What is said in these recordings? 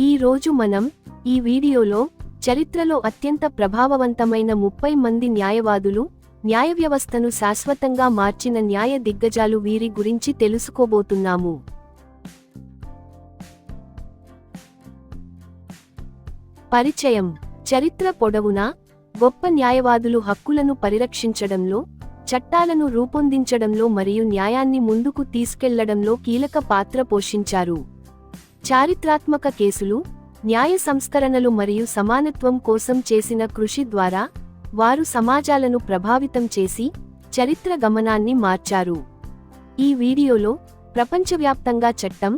ఈ రోజు మనం ఈ వీడియోలో చరిత్రలో అత్యంత ప్రభావవంతమైన 30 మంది న్యాయవాదులు, న్యాయ వ్యవస్థను శాశ్వతంగా మార్చిన న్యాయ దిగ్గజాలు వీరి గురించి తెలుసుకోబోతున్నాము. పరిచయం. చరిత్ర పొడవునా గొప్ప న్యాయవాదులు హక్కులను పరిరక్షించడంలో, చట్టాలను రూపొందించడంలో మరియు న్యాయాన్ని ముందుకు తీసుకెళ్లడంలో కీలక పాత్ర పోషించారు. చారిత్రాత్మక కేసులు, న్యాయ సంస్కరణలు మరియు సమానత్వం కోసం చేసిన కృషి ద్వారా వారు సమాజాలను ప్రభావితం చేసి చరిత్ర గమనాన్ని మార్చారు. ఈ వీడియోలో ప్రపంచవ్యాప్తంగా చట్టం,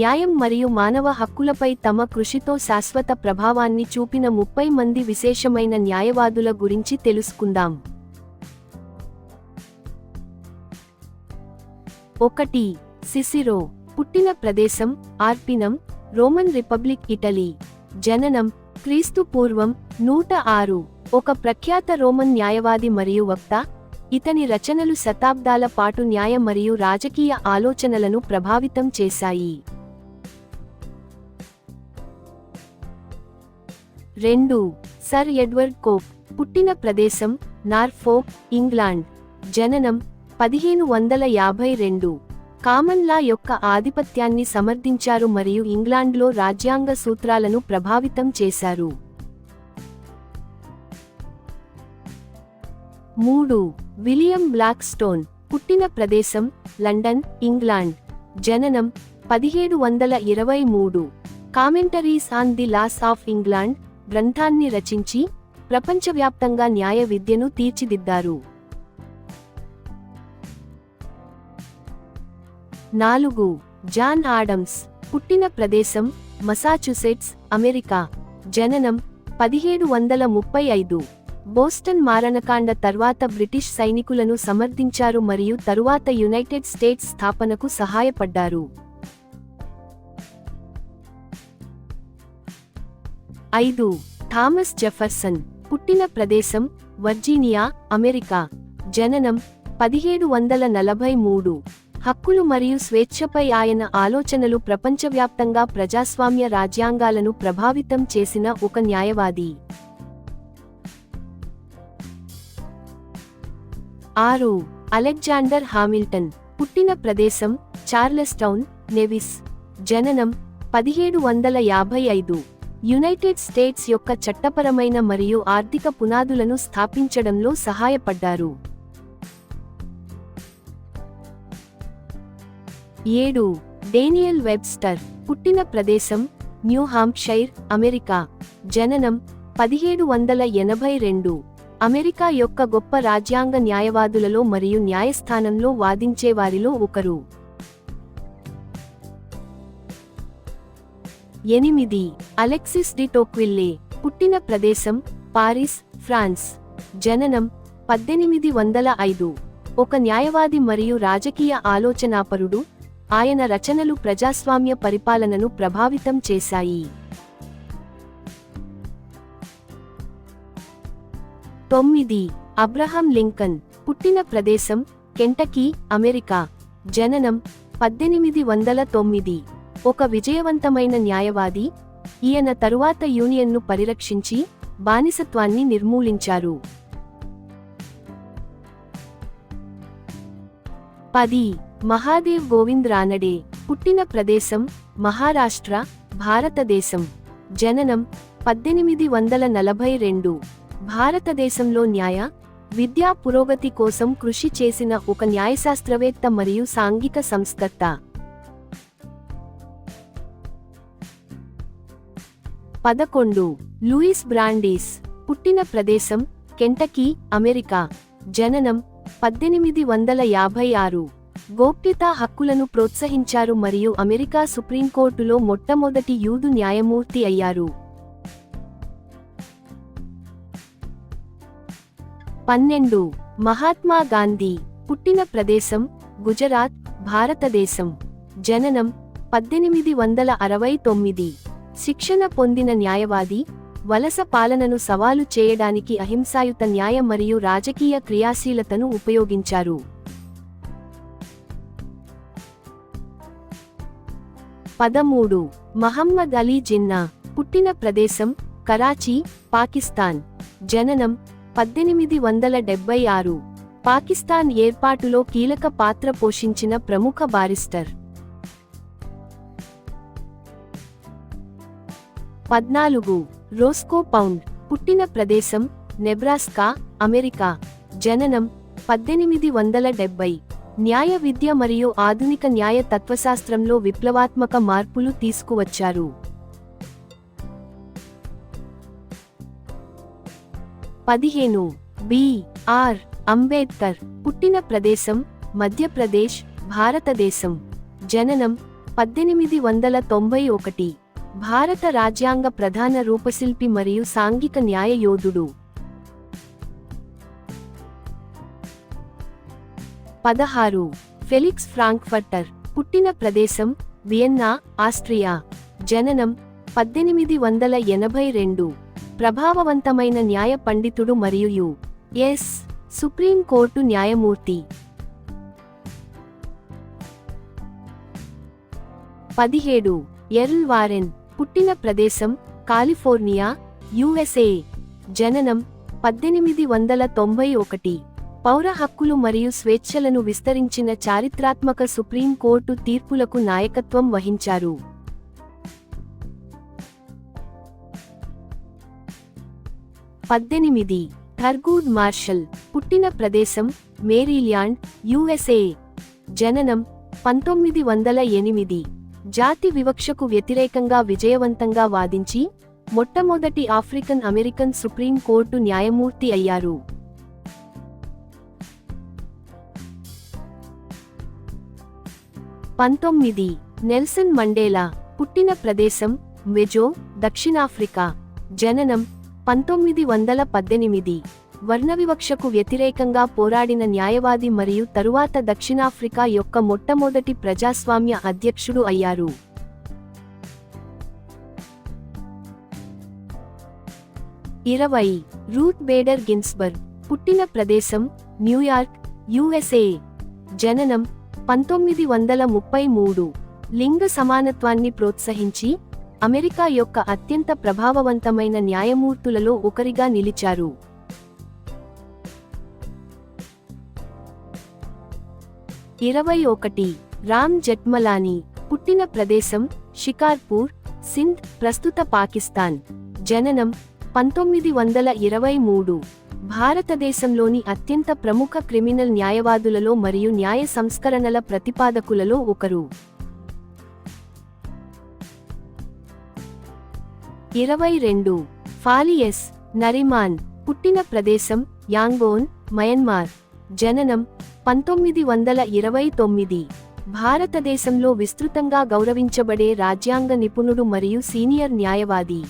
న్యాయం మరియు మానవ హక్కులపై తమ కృషితో శాశ్వత ప్రభావాన్ని చూపిన 30 మంది విశేషమైన న్యాయవాదుల గురించి తెలుసుకుందాం. 1. సిసిరో. పుట్టిన ప్రదేశం ఆర్పినం, రోమన్ రిపబ్లిక్, ఇటలీ. జననం క్రీస్తు పూర్వం 106. ఒక ప్రఖ్యాత రోమన్ న్యాయవాది మరియు వక్త. ఇతని రచనలు శతాబ్దాల పాటు న్యాయ మరియు రాజకీయ ఆలోచనలను ప్రభావితం చేశాయి. 2. Sir Edward coke. పుట్టిన ప్రదేశం నార్ఫోక్, ఇంగ్లాండ్. జననం 1552. కామన్ లా యొక్క ఆధిపత్యాన్ని సమర్థించారు మరియు ఇంగ్లాండ్లో రాజ్యాంగ సూత్రాలను ప్రభావితం చేశారు. 3. William Blackstone. పుట్టిన ప్రదేశం లండన్, ఇంగ్లాండ్. జననం 1723. Commentaries on the laws of England గ్రంథాన్ని రచించి ప్రపంచవ్యాప్తంగా న్యాయ విద్యను తీర్చిదిద్దారు. 4. John Adams. పుట్టిన ప్రదేశం మసాచుసెట్స్, అమెరికా. జననం 1735. బోస్టన్ మారణకాండ తర్వాత బ్రిటిష్ సైనికులను సమర్థించారు మరియు తరువాత యునైటెడ్ స్టేట్స్ స్థాపనకు సహాయపడ్డారు. 5. Thomas Jefferson. పుట్టిన ప్రదేశం వర్జీనియా, అమెరికా. జననం 1743. హక్కులు మరియు స్వేచ్ఛపై ఆయన ఆలోచనలు ప్రపంచవ్యాప్తంగా ప్రజాస్వామ్య రాజ్యాంగాలను ప్రభావితం చేసిన ఒక న్యాయవాది. 6. Alexander Hamilton. పుట్టిన ప్రదేశం చార్లెస్టౌన్, నెవిస్. జననం 1755. యునైటెడ్ స్టేట్స్ యొక్క చట్టపరమైన మరియు ఆర్థిక పునాదులను స్థాపించడంలో సహాయపడ్డారు. 7. Daniel Webster. పుట్టిన ప్రదేశం న్యూ హాంప్షైర్, అమెరికా. జననం 1782. అమెరికా యొక్క గొప్ప రాజ్యాంగ న్యాయవాదులలో మరియు న్యాయస్థానంలో వాదించేవారిలో ఒకరు. 8. Alexis de Tocqueville. పుట్టిన ప్రదేశం పారిస్, ఫ్రాన్స్. జననం 1805. ఒక న్యాయవాది మరియు రాజకీయ ఆలోచనాపరుడు. ఆయన రచనలు ప్రజాస్వామ్య పరిపాలనను ప్రభావితం చేశాయి. 9. Abraham Lincoln. పుట్టిన ప్రదేశం కెంటకీ, అమెరికా. జననం 1809. ఒక విజయవంతమైన న్యాయవాది. ఈయన తరువాత యూనియన్ను పరిరక్షించి బానిసత్వాన్ని నిర్మూలించారు. 10. మహాదేవ్ గోవింద్ రానడే. పుట్టిన ప్రదేశం మహారాష్ట్ర, భారతదేశం. జననం 1842. భారతదేశంలో న్యాయ, విద్యా పురోగతి కోసం కృషి చేసిన ఒక న్యాయశాస్త్రవేత్త మరియు సాంఘిక సంస్కర్త. 11. లూయిస్ బ్రాండీస్. పుట్టిన ప్రదేశం కెంటకీ, అమెరికా. జననం 1856. గోప్యతా హక్కులను ప్రోత్సహించారు మరియు అమెరికా సుప్రీంకోర్టులో మొట్టమొదటి యూదు న్యాయమూర్తి అయ్యారు. 12. మహాత్మా గాంధీ. పుట్టిన ప్రదేశం గుజరాత్, భారతదేశం. జననం 1869. శిక్షణ పొందిన న్యాయవాది. వలస పాలనను సవాలు చేయడానికి అహింసాయుత న్యాయ మరియు రాజకీయ క్రియాశీలతను ఉపయోగించారు. 13. మహమ్మద్ అలీ జిన్నా పుట్టిన ప్రదేశం కరాచీ, పాకిస్తాన్. జననం 1876. పాకిస్తాన్ ఏర్పాటులో కీలక పాత్ర పోషించిన ప్రముఖ బారిస్టర్. 14. రోస్కో పౌండ్ పుట్టిన ప్రదేశం నెబ్రాస్కా, అమెరికా. జననం 1870. న్యాయ విద్య మరియు ఆధునిక న్యాయ తత్వశాస్త్రంలో విప్లవాత్మక మార్పులు తీసుకువచ్చారు. 15. బి.ఆర్. అంబేద్కర్ పుట్టిన ప్రదేశం మధ్యప్రదేశ్, భారతదేశం. జననం 1891. భారత రాజ్యాంగ ప్రధాన రూపశిల్పి మరియు సాంఘిక న్యాయ యోధుడు. 16. ఫెలిక్స్ ఫ్రాంక్ఫర్టర్ పుట్టిన ప్రదేశం వియన్నా, ఆస్ట్రియా. జననం 1882. ప్రభావవంతమైన న్యాయ పండితుడు మరియు యు.ఎస్. సుప్రీం కోర్టు న్యాయమూర్తి. 17. ఎర్ల్ వారెన్ పుట్టిన ప్రదేశం కాలిఫోర్నియా, యుఎస్ఏ. జననం 1891. పౌర హక్కులు మరియు స్వేచ్ఛలను విస్తరించిన చారిత్రాత్మక సుప్రీం కోర్టు తీర్పులకు నాయకత్వం వహించారు. 18. థర్గూడ్ మార్షల్ పుట్టిన ప్రదేశం మేరీల్యాండ్, యుఎస్ఏ. జననం 1908. జాతి వివక్షకు వ్యతిరేకంగా విజయవంతంగా వాదించి మొట్టమొదటి ఆఫ్రికన్ అమెరికన్ సుప్రీం కోర్టు న్యాయమూర్తి అయ్యారు. 19. నెల్సన్ మండేలా పుట్టిన ప్రదేశం మెజో, దక్షిణాఫ్రికా. జననం 1918. వర్ణవివక్షకు వ్యతిరేకంగా పోరాడిన న్యాయవాది మరియు తరువాత దక్షిణాఫ్రికా యొక్క మొట్టమొదటి ప్రజాస్వామ్య అధ్యక్షుడు అయ్యారు. 20. రూత్ బేడర్ గిన్స్బర్గ్ పుట్టిన ప్రదేశం న్యూయార్క్, యుఎస్ఏ. జననం 1933. లింగ సమానత్వాన్ని ప్రోత్సహించి అమెరికా యొక్క అత్యంత ప్రభావవంతమైన న్యాయమూర్తులలో ఒకరిగా నిలిచారు. 21. రామ్ జెఠ్మలానీ పుట్టిన ప్రదేశం షికార్పూర్, సింధ్, ప్రస్తుత పాకిస్తాన్. జననం 1923. భారతదేశంలోని అత్యంత ప్రముఖ క్రిమినల్ న్యాయవాదులలో మరియు న్యాయ సంస్కరణల ప్రతిపాదకులలో ఒకరు. 22. ఫాలియస్ నరిమాన్ పుట్టిన ప్రదేశం యాంగోన్, మయన్మార్. జననం 1929. భారతదేశంలో విస్తృతంగా గౌరవించబడే రాజ్యాంగ నిపుణుడు మరియు సీనియర్ న్యాయవాది.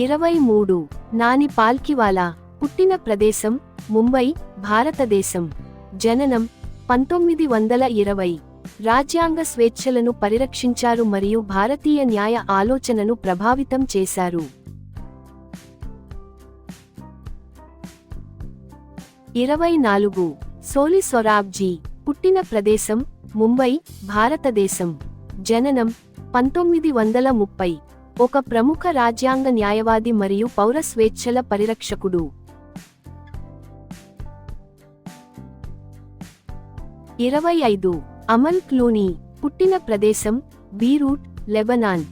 23. నాని పాల్కివాలా పుట్టిన ప్రదేశం ముంబై, భారతదేశం. జననం 1920. రాజ్యాంగ స్వేచ్ఛలను పరిరక్షించారు మరియు భారతీయ న్యాయ ఆలోచనను ప్రభావితం చేశారు. 24. సోలి సొరాబ్జీ పుట్టిన ప్రదేశం ముంబై, భారతదేశం. జననం 1930. ఒక ప్రముఖ రాజ్యాంగ న్యాయవాది మరియు పౌర స్వేచ్ఛల పరిరక్షకుడు. 25. అమల్ క్లూనీ పుట్టిన ప్రదేశం బీరూట్, లెబనాన్.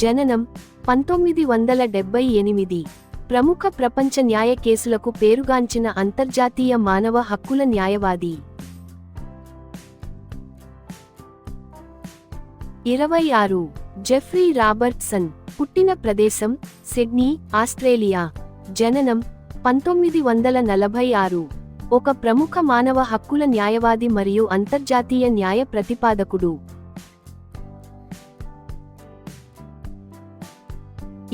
జననం 1978. ప్రముఖ ప్రపంచ న్యాయ కేసులకు పేరుగాంచిన అంతర్జాతీయ మానవ హక్కుల న్యాయవాది. 26. జెఫ్రీ రాబర్ట్సన్ పుట్టిన ప్రదేశం సిడ్నీ, ఆస్ట్రేలియా. జననం 1946. ఒక ప్రముఖ మానవ హక్కుల న్యాయవాది మరియు అంతర్జాతీయ న్యాయ ప్రతిపాదకుడు.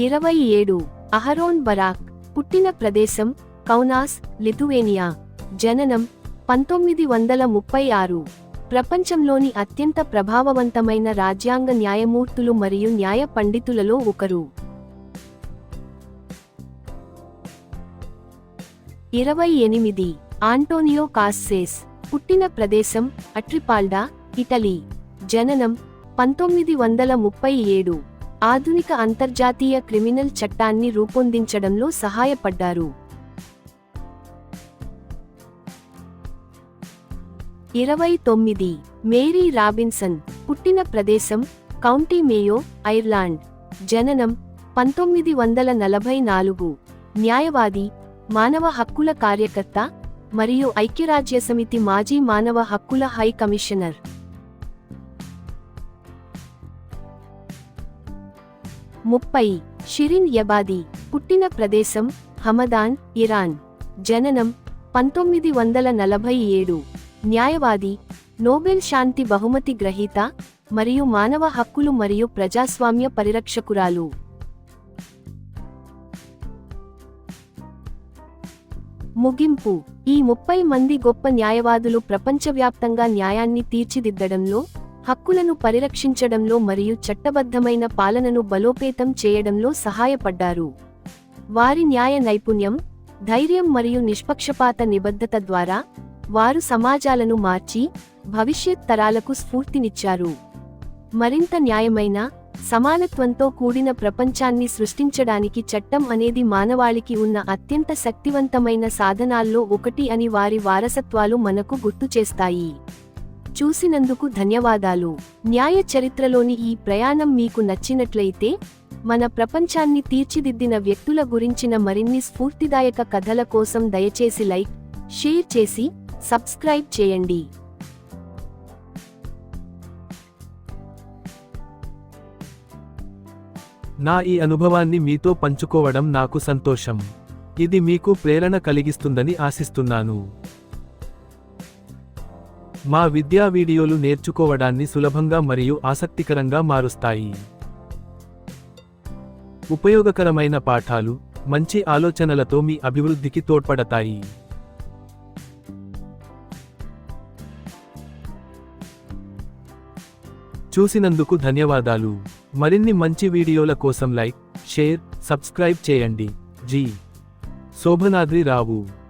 27. అహరోన్ బరాక్ పుట్టిన ప్రదేశం కౌనాస్, లిథువేనియా. జననం 1936. ప్రపంచంలోని అత్యంత ప్రభావవంతమైన రాజ్యాంగ న్యాయమూర్తులు మరియు న్యాయ పండితులలో ఒకరు. 28. ఆంటోనియో కాస్సేస్ పుట్టిన ప్రదేశం అట్రిపాల్డా, ఇటలీ. జననం 1937. ఆధునిక అంతర్జాతీయ క్రిమినల్ చట్టాన్ని రూపొందించడంలో సహాయపడ్డారు. 29. Mary Robinson. పుట్టిన ప్రదేశం కౌంటీ మేయో, ఐర్లాండ్. జననం 1944. న్యాయవాది, మానవ హక్కుల కార్యకర్త మరియు ఐక్యరాజ్యసమితి మాజీ మానవ హక్కుల హై కమిషనర్. 30. షిరిన్ ఎబాదీ. పుట్టిన ప్రదేశం హమదాన్, ఇరాన్. జననం 1947. న్యాయవాది, నోబెల్ శాంతి బహుమతి గ్రహీత మరియు మానవ హక్కులు మరియు ప్రజాస్వామ్య పరిరక్షకురాలు. ముగింపు. ఈ 30 మంది గొప్ప న్యాయవాదులు ప్రపంచవ్యాప్తంగా న్యాయాన్ని తీర్చిదిద్దడంలో, హక్కులను పరిరక్షించడంలో మరియు చట్టబద్ధమైన పాలనను బలోపేతం చేయడంలో సహాయపడ్డారు. వారి న్యాయ నైపుణ్యం, ధైర్యం మరియు నిష్పక్షపాత నిబద్ధత ద్వారా వారు సమాజాలను మార్చి భవిష్యత్ తరాలకు స్ఫూర్తినిచ్చారు. మరింత న్యాయమైన, సమానత్వంతో కూడిన ప్రపంచాన్ని సృష్టించడానికి చట్టం అనేది మానవాళికి ఉన్న అత్యంత శక్తివంతమైన సాధనాల్లో ఒకటి అని వారి వారసత్వాలు మనకు గుర్తుచేస్తాయి. చూసినందుకు ధన్యవాదాలు. న్యాయ చరిత్రలోని ఈ ప్రయాణం మీకు నచ్చినట్లయితే, మన ప్రపంచాన్ని తీర్చిదిద్దిన వ్యక్తుల గురించిన మరిన్ని స్ఫూర్తిదాయక కథల కోసం దయచేసి లైక్, షేర్ చేసి, సబ్స్క్రైబ్ చేయండి. నా ఈ అనుభవాన్ని మీతో పంచుకోవడం నాకు సంతోషం. ఇది మీకు ప్రేరణ కలిగిస్తుందని ఆశిస్తున్నాను. మా విద్యా వీడియోలు నేర్చుకోవడాన్ని సులభంగా మరియు ఆసక్తికరంగా మారుస్తాయి. ఉపయోగకరమైన పాఠాలు, మంచి ఆలోచనలతో మీ అభివృద్ధికి తోడ్పడతాయి. చూసినందుకు ధన్యవాదాలు. మరిన్ని మంచి వీడియోల కోసం లైక్, షేర్, సబ్స్క్రైబ్ చేయండి. జి. శోభనాద్రి రావు.